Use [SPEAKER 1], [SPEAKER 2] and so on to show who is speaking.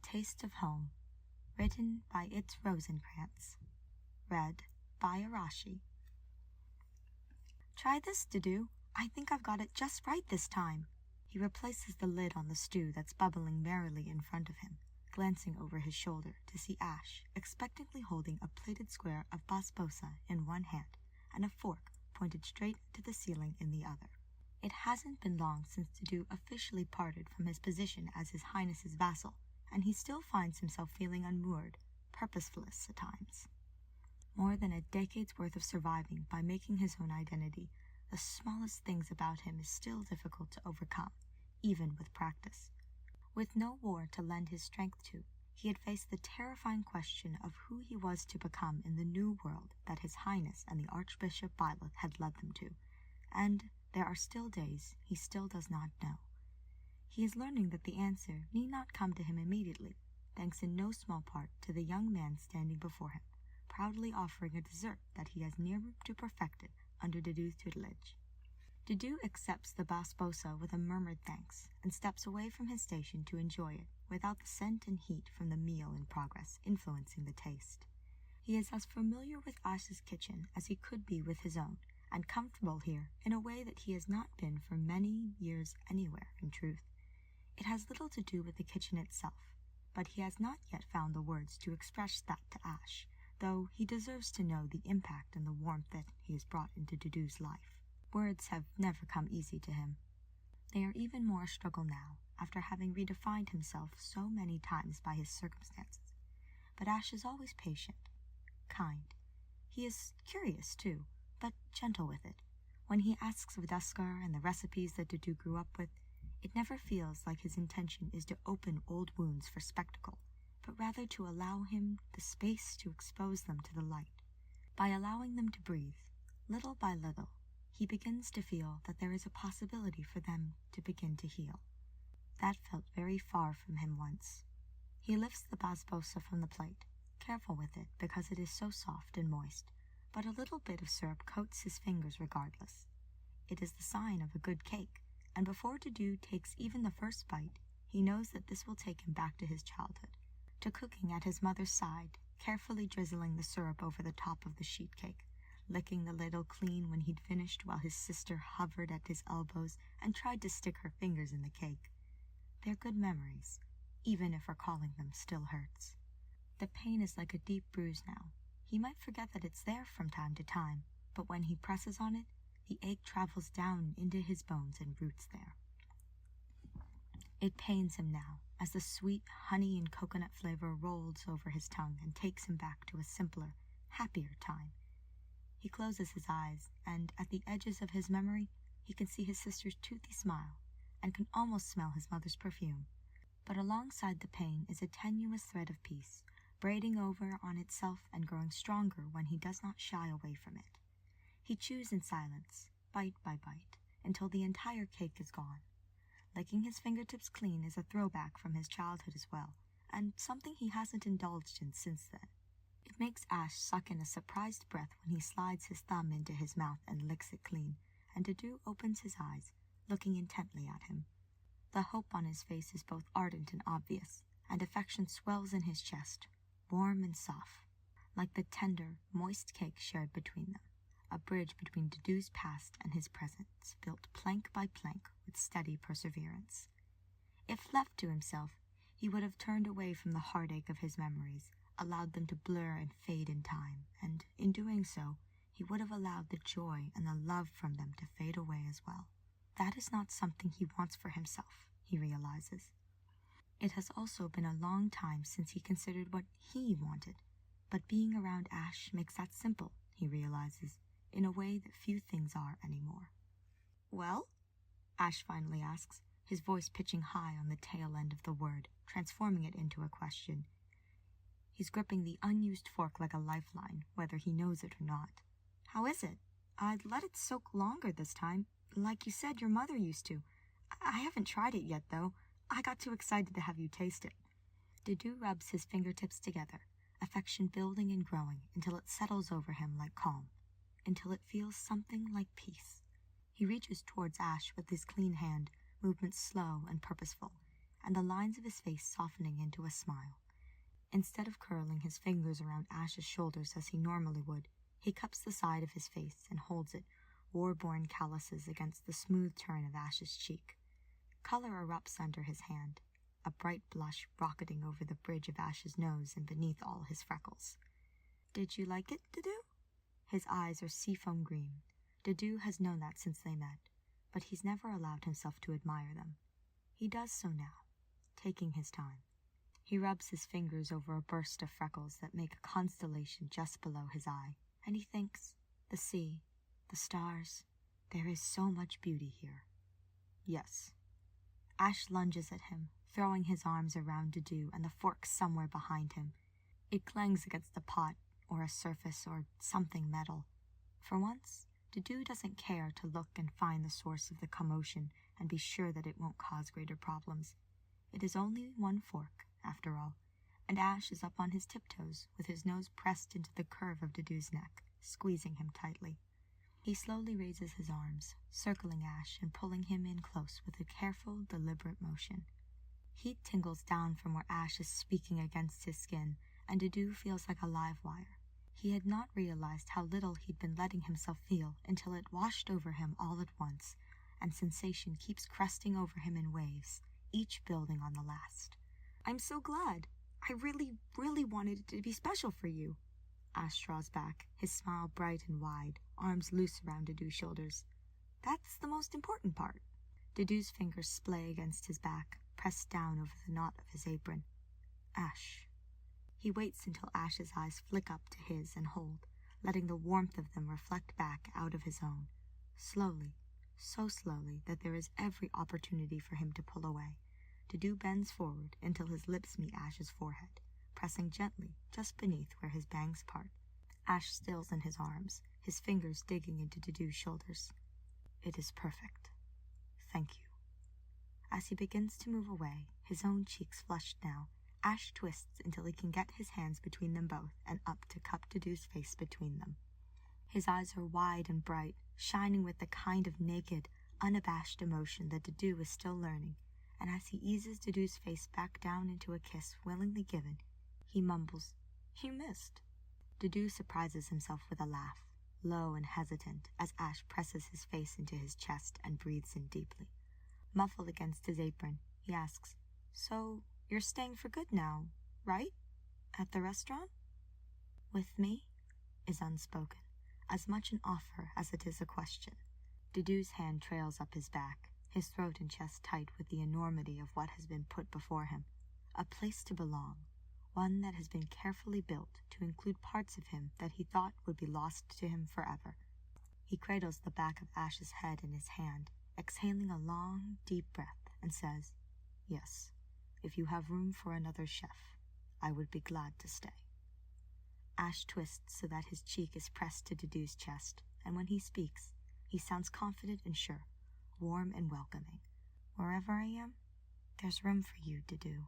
[SPEAKER 1] Taste of Home, written by It's Rosencrantz, read by Ashe. Try this, Dedue. I think I've got it just right this time. He replaces the lid on the stew that's bubbling merrily in front of him, glancing over his shoulder to see Ashe expectantly holding a plated square of basbosa in one hand and a fork pointed straight to the ceiling in the other. It hasn't been long since Dedue officially parted from his position as His Highness's vassal, and he still finds himself feeling unmoored, purposeless at times. More than a decade's worth of surviving by making his own identity, the smallest things about him is still difficult to overcome, even with practice. With no war to lend his strength to, he had faced the terrifying question of who he was to become in the new world that His Highness and the Archbishop Byleth had led them to, and there are still days he still does not know. He is learning that the answer need not come to him immediately, thanks in no small part to the young man standing before him, proudly offering a dessert that he has neared to perfected under Dedue's tutelage. Dedue accepts the basbosa with a murmured thanks and steps away from his station to enjoy it without the scent and heat from the meal in progress influencing the taste. He is as familiar with Ashe's kitchen as he could be with his own, and comfortable here in a way that he has not been for many years anywhere, in truth. It has little to do with the kitchen itself, but he has not yet found the words to express that to Ashe, though he deserves to know the impact and the warmth that he has brought into Dedue's life. Words have never come easy to him. They are even more a struggle now, after having redefined himself so many times by his circumstances. But Ashe is always patient, kind. He is curious, too, but gentle with it. When he asks of Duskar and the recipes that Dedue grew up with, it never feels like his intention is to open old wounds for spectacle, but rather to allow him the space to expose them to the light. By allowing them to breathe, little by little, he begins to feel that there is a possibility for them to begin to heal. That felt very far from him once. He lifts the basbosa from the plate, careful with it because it is so soft and moist, but a little bit of syrup coats his fingers regardless. It is the sign of a good cake, and before Dedue takes even the first bite, he knows that this will take him back to his childhood, to cooking at his mother's side, carefully drizzling the syrup over the top of the sheet cake, licking the ladle clean when he'd finished while his sister hovered at his elbows and tried to stick her fingers in the cake. They're good memories, even if recalling them still hurts. The pain is like a deep bruise now. He might forget that it's there from time to time, but when he presses on it, the ache travels down into his bones and roots there. It pains him now, as the sweet honey and coconut flavor rolls over his tongue and takes him back to a simpler, happier time. He closes his eyes, and at the edges of his memory, he can see his sister's toothy smile, and can almost smell his mother's perfume. But alongside the pain is a tenuous thread of peace, braiding over on itself and growing stronger when he does not shy away from it. He chews in silence, bite by bite, until the entire cake is gone. Licking his fingertips clean is a throwback from his childhood as well, and something he hasn't indulged in since then. It makes Ashe suck in a surprised breath when he slides his thumb into his mouth and licks it clean, and Dedue opens his eyes, looking intently at him. The hope on his face is both ardent and obvious, and affection swells in his chest, warm and soft, like the tender, moist cake shared between them, a bridge between Dedue's past and his present, built plank by plank with steady perseverance. If left to himself, he would have turned away from the heartache of his memories, allowed them to blur and fade in time, and in doing so, he would have allowed the joy and the love from them to fade away as well. That is not something he wants for himself, he realizes. It has also been a long time since he considered what he wanted, but being around Ashe makes that simple, he realizes, in a way that few things are anymore. "Well?" Ashe finally asks, his voice pitching high on the tail end of the word, transforming it into a question. He's gripping the unused fork like a lifeline, whether he knows it or not. "How is it? I'd let it soak longer this time, like you said your mother used to. I haven't tried it yet, though. I got too excited to have you taste it." Dedue rubs his fingertips together, affection building and growing until it settles over him like calm, until it feels something like peace. He reaches towards Ashe with his clean hand, movements slow and purposeful, and the lines of his face softening into a smile. Instead of curling his fingers around Ashe's shoulders as he normally would, he cups the side of his face and holds it, war-born calluses against the smooth turn of Ashe's cheek. Color erupts under his hand, a bright blush rocketing over the bridge of Ashe's nose and beneath all his freckles. "Did you like it, Dedue?" His eyes are seafoam green. Dedue has known that since they met, but he's never allowed himself to admire them. He does so now, taking his time. He rubs his fingers over a burst of freckles that make a constellation just below his eye, and he thinks, the sea, the stars, there is so much beauty here. "Yes." Ashe lunges at him, throwing his arms around Dedue and the fork somewhere behind him. It clangs against the pot, or a surface, or something metal. For once, Dedue doesn't care to look and find the source of the commotion and be sure that it won't cause greater problems. It is only one fork, after all, and Ashe is up on his tiptoes with his nose pressed into the curve of Dedue's neck, squeezing him tightly. He slowly raises his arms, circling Ashe and pulling him in close with a careful, deliberate motion. Heat tingles down from where Ashe is speaking against his skin, and Dedue feels like a live wire. He had not realized how little he'd been letting himself feel until it washed over him all at once, and sensation keeps cresting over him in waves, each building on the last. "I'm so glad. I really, really wanted it to be special for you." Ashe draws back, his smile bright and wide, arms loose around Dedue's shoulders. "That's the most important part." Dedue's fingers splay against his back, pressed down over the knot of his apron. "Ashe." He waits until Ashe's eyes flick up to his and hold, letting the warmth of them reflect back out of his own. Slowly, so slowly that there is every opportunity for him to pull away, Dedue bends forward until his lips meet Ashe's forehead, pressing gently just beneath where his bangs part. Ashe stills in his arms, his fingers digging into Dedue's shoulders. "It is perfect. Thank you." As he begins to move away, his own cheeks flushed now, Ashe twists until he can get his hands between them both and up to cup Dedue's face between them. His eyes are wide and bright, shining with the kind of naked, unabashed emotion that Dedue is still learning, and as he eases Dedue's face back down into a kiss willingly given, he mumbles, "You missed." Dedue surprises himself with a laugh, low and hesitant, as Ashe presses his face into his chest and breathes in deeply. Muffled against his apron, he asks, "So, you're staying for good now, right? At the restaurant?" "With me?" is unspoken, as much an offer as it is a question. Dedue's hand trails up his back, his throat and chest tight with the enormity of what has been put before him. A place to belong, one that has been carefully built to include parts of him that he thought would be lost to him forever. He cradles the back of Ashe's head in his hand, exhaling a long, deep breath, and says, "Yes, if you have room for another chef, I would be glad to stay." Ashe twists so that his cheek is pressed to Dedue's chest, and when he speaks, he sounds confident and sure, warm and welcoming. "Wherever I am, there's room for you, Dedue."